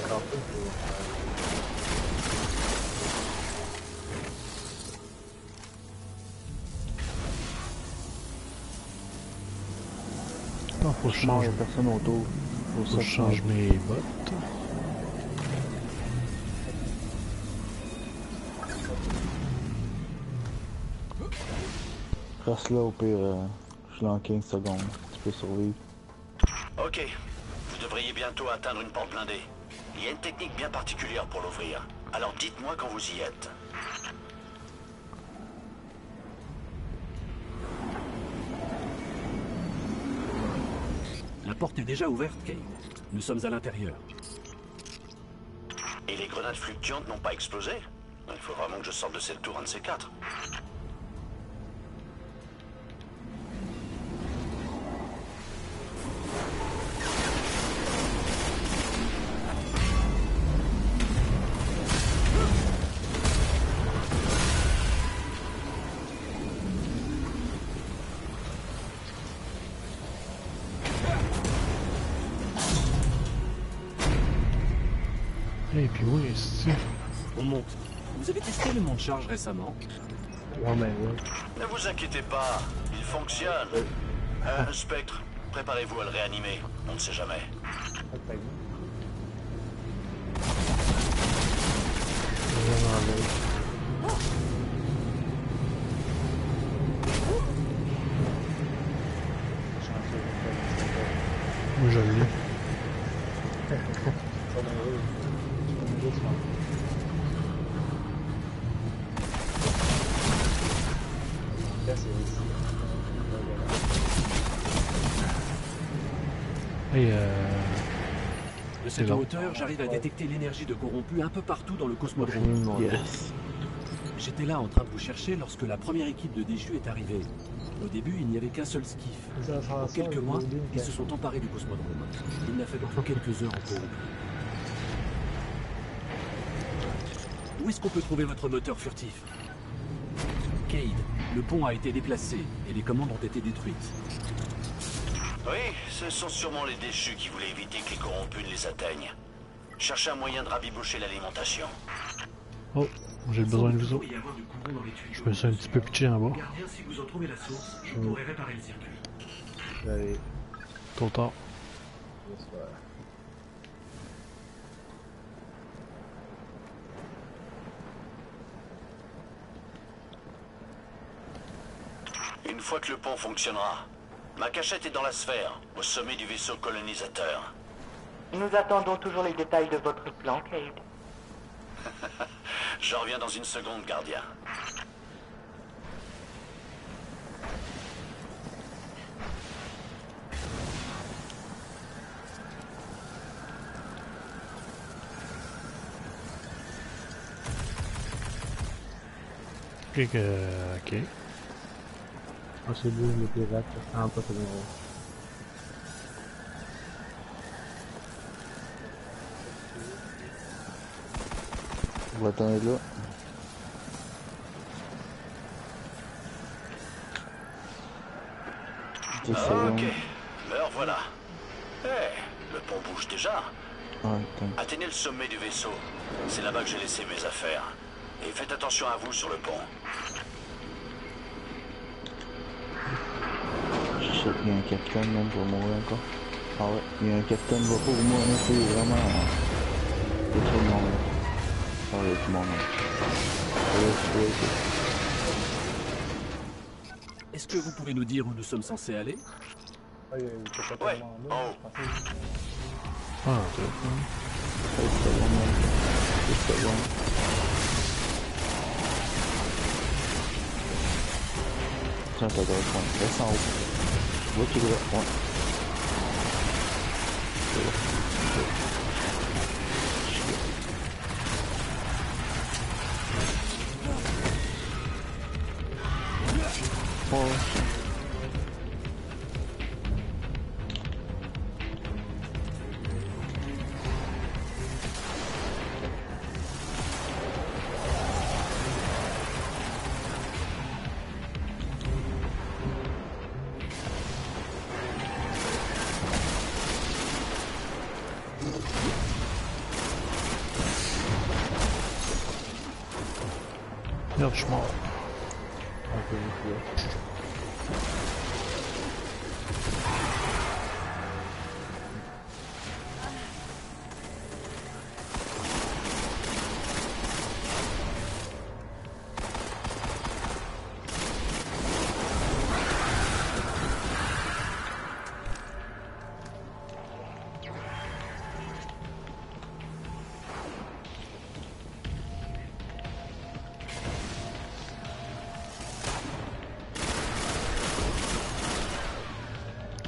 Alors, Non, faut que je change, personne autour. faut que je change mes bottes. Reste là au pire, je l'ai en 15 secondes. Tu peux survivre. Ok, vous devriez bientôt atteindre une porte blindée. Il y a une technique bien particulière pour l'ouvrir. Alors dites-moi quand vous y êtes. La porte est déjà ouverte, Cade. Nous sommes à l'intérieur. Et les grenades fluctuantes n'ont pas explosé? Il faut vraiment que je sorte de cette tour, un de ces quatre. Et puis oui, c'est... On monte. Vous avez testé le monte charge récemment? ouais, mais ouais. Ne vous inquiétez pas, il fonctionne. Spectre, préparez-vous à le réanimer. On ne sait jamais. Moi je l'ai. Et De cette hauteur, j'arrive à détecter l'énergie de corrompu un peu partout dans le cosmodrome. Yes. J'étais là en train de vous chercher lorsque la première équipe de déchus est arrivée. Au début, il n'y avait qu'un seul skiff. En quelques mois, ils se sont emparés du cosmodrome. Il n'a fallu que quelques heures en corrompu. Où est-ce qu'on peut trouver votre moteur furtif? Cade, le pont a été déplacé et les commandes ont été détruites. Oui, ce sont sûrement les déchus qui voulaient éviter que les corrompus ne les atteignent. Cherchez un moyen de rabibocher l'alimentation. oh, j'ai besoin de vous. Il y avoir du courant dans les tuyaux. Je me suis un petit peu pitché en bas. Gardien, si vous en trouvez la source, je pourrai réparer le circuit. Allez, Trop tard. bonsoir. Une fois que le pont fonctionnera, ma cachette est dans la sphère, au sommet du vaisseau colonisateur. Nous attendons toujours les détails de votre plan, Cade. Je reviens dans une seconde, gardien. Ok. Ah, c'est beau, les pirates. Ah, pas très bien. On va attendre là. Ok, me revoilà. Le pont bouge déjà. Ouais, Atteignez le sommet du vaisseau. C'est là-bas que j'ai laissé mes affaires. Et faites attention à vous sur le pont. je sais qu'il y a un capitaine même pour mourir encore. Ah ouais, il y a un capitaine va pour moi, là, c'est vraiment... Il y a trop de monde là. Ah, il y a du monde là. Est-ce que vous pouvez nous dire où nous sommes censés aller? Ouais, c'est pas Ouais, tellement en en bas, haut. je pensais. Ah, téléphone. C'est bon. Tiens, t'as droit de prendre. Reste en haut. Va tout droit. Ouais. C'est bon. Oh. Merde, je suis mort. Ok, je suis là.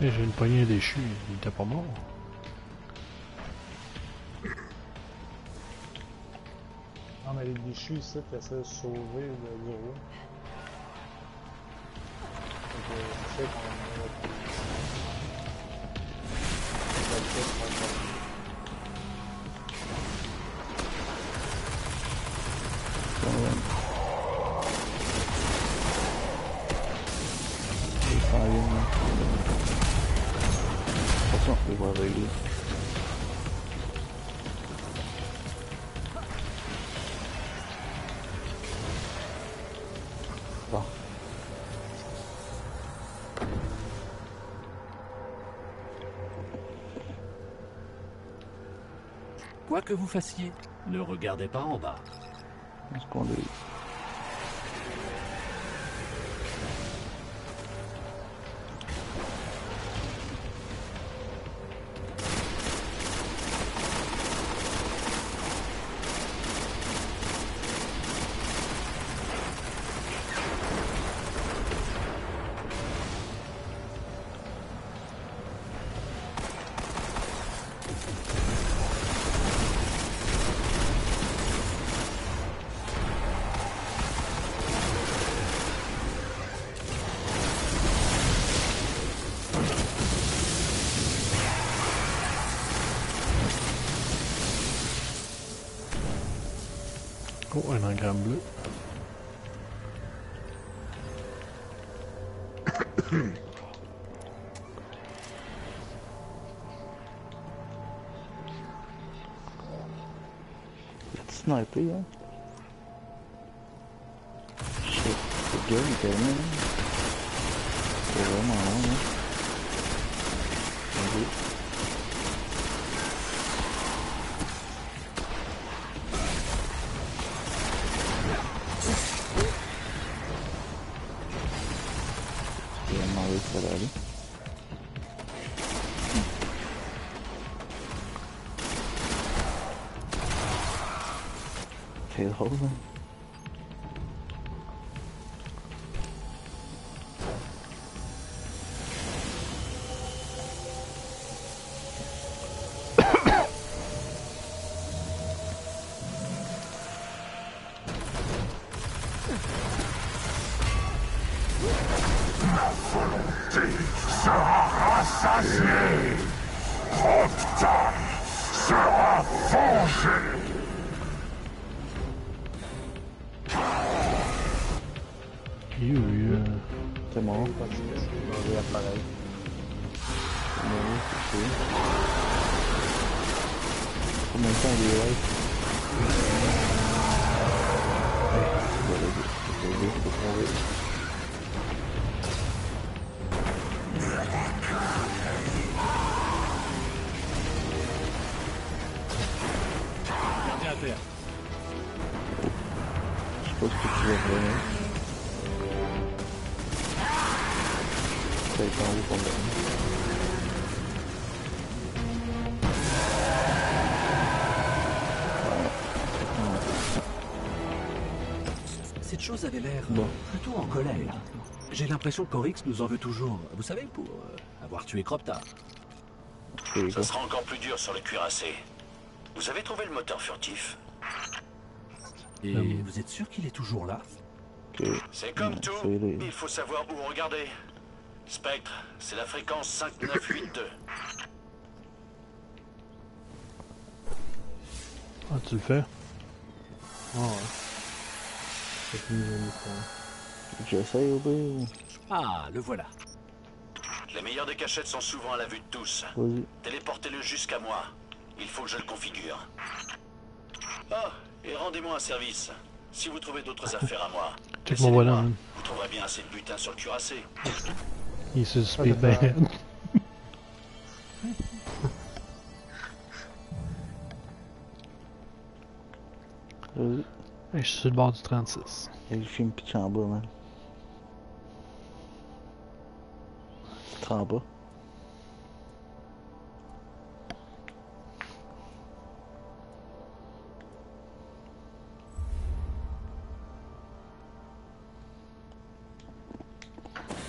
Et j'ai une poignée déchue, il était pas mort. Non, mais les déchus ici, tu essaies de sauver le gros. Donc, je sais qu'on Attention, il va régler. Bon. Quoi que vous fassiez, ne regardez pas en bas. Est-ce qu'on est... Oh, un engramme bleu. Sniper, hein? Shit, c'est gun, tellement. C'est vraiment long, hein? Vas-y. Il a demandé de ça aller. Tailhole, hein? C'est mort. parce que c'est dans l'appareil. C'est mort, c'est sûr. Combien de temps il est live? Je peux trouver. Gardez à terre. Je sais pas ce que tu vas faire. Ça a été en haut pour le Cette chose avait l'air Bon. plutôt en colère. J'ai l'impression que Corix nous en veut toujours. Vous savez, pour avoir tué Cropta. C'est Ça sera encore plus dur sur le cuirassé. Vous avez trouvé le moteur furtif? Et vous êtes sûr qu'il est toujours là? C'est comme tout, il faut savoir où regarder. Spectre, c'est la fréquence 5982. Ah, tu le fais? Ah ouais. C'est fini, J'essaye au pire. Ah, le voilà. Les meilleures des cachettes sont souvent à la vue de tous. Vas-y. Téléportez-le jusqu'à moi. Il faut que je le configure. Oh, et rendez-moi un service. Si vous trouvez d'autres affaires à moi, Check mon laissez-les-moi. bonhomme. Vous trouverez bien assez de butin sur le cuirassé. Il se speed ben raide. Je suis sur le bord du 36. Et le film pitch en bas, man. C'est en bas.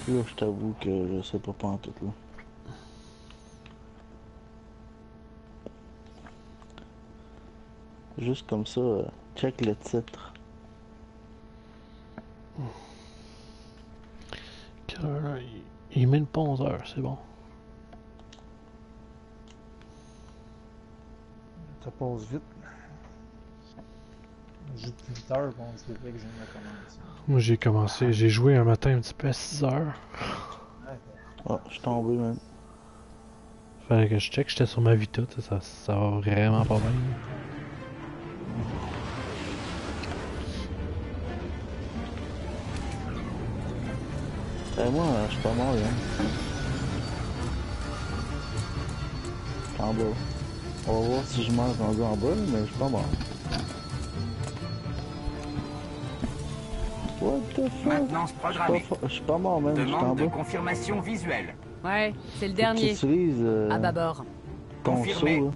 Là, je t'avoue que je sais pas pantoute, là. Juste comme ça, check le titre. Il met pas 11 heures, c'est bon. Ça passe vite. J'ai plus 8 heures, bon, c'est vrai que j'ai de commencer. Moi j'ai commencé, j'ai joué un matin un petit peu à 6 heures. Ah, je suis tombé, man. Fallait que je check, j'étais sur ma Vita, ça va vraiment pas bien. Moi, je suis pas mort, hein. Je suis en bas. On va voir si je meurs rendu en bas, mais je suis pas mort. What the fuck? Maintenance programmée. Je suis pas mort, même. Je suis en Demande de bas. confirmation visuelle. Ouais, c'est le Tu dernier. utilises À bâbord. ton saut, Confirmé. là.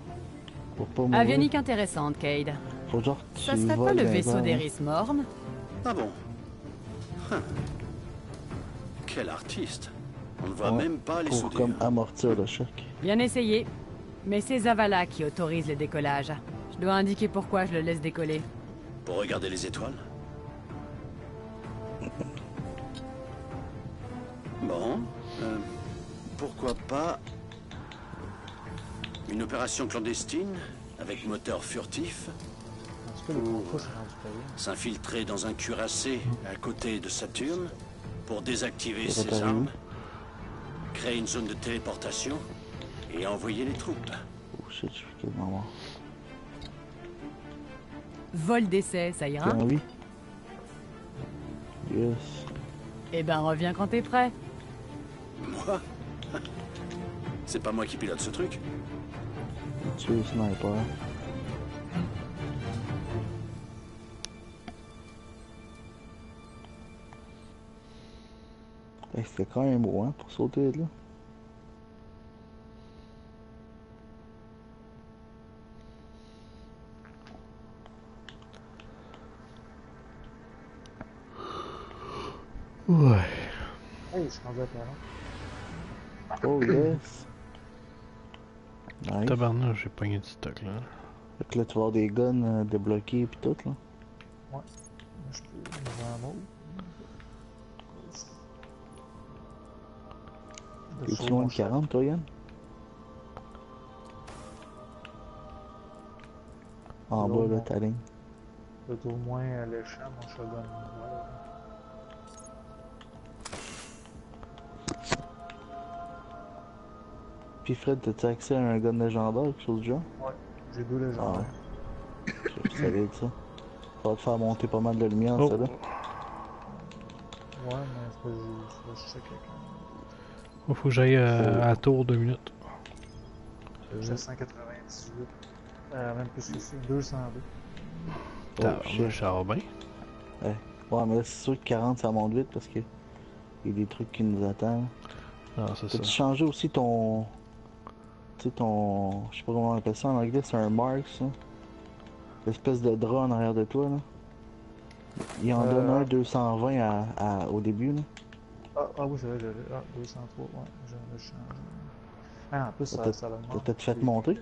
Pour pas mourir. Avionique intéressante, Cade. Faut genre que Ça tu serait pas voles le dans les vaisseau airs. d'Eris Morn? Ah bon? Hein. Quel artiste. On ne voit Ouais, même pas les pour soudures. comme amortir le choc. Bien essayé. Mais c'est Zavala qui autorise le décollage. Je dois indiquer pourquoi je le laisse décoller. Pour regarder les étoiles. Bon, pourquoi pas une opération clandestine avec moteur furtif, En tout cas, les contrats, c'est rendu payé. s'infiltrer dans un cuirassé à côté de Saturne pour désactiver Ça ses t'arrive armes, créer une zone de téléportation et envoyer les troupes. Oh shit, je suis quasiment mort. Vol d'essai, ça ira? Tiens, oui. Yes. Eh ben, reviens quand t'es prêt. Moi? C'est pas moi qui pilote ce truc. Tu es le sniper. C'était quand même beau, hein, pour sauter de là. Ouais. Hey, je suis rendu à 40. Oh yes! Nice. Tabarnak, j'ai pogné du stock là. Fait que là, tu vas avoir des guns débloqués pis tout, là. Ouais. Moi, je peux. J'en ai un autre. Es-tu loin de 40, toi, Yann? En Là, bas, là, non. ta ligne. C'est au moins léchant, mon shotgun. Voilà. Puis Fred, t'as-tu accès à un gun légendaire ou quelque chose du genre? Ouais, j'ai 2 légendaires. Je savais de ça. Ça va te faire monter pas mal de lumière, Oh. ça, là. Ouais, mais c'est pas. Je check quelqu'un. Faut que j'aille à la tour 2 minutes. J'ai 198. Même plus que ça, 202. shit. Ça va bien. Ouais, mais là, c'est sûr que 40, ça monte vite parce que il y a des trucs qui nous attendent. Ah, c'est ça. T'as-tu changé aussi ton... Tu sais, ton... Je sais pas comment on appelle ça en anglais, c'est un mark, ça? L'espèce de drap en arrière de toi, là. Il en donne un 220 au début, là. Ah oui, c'est vrai, j'avais. Ah, 203, ouais, j'en ai changé. Ah, en plus, T'as ça peut-être fait monter?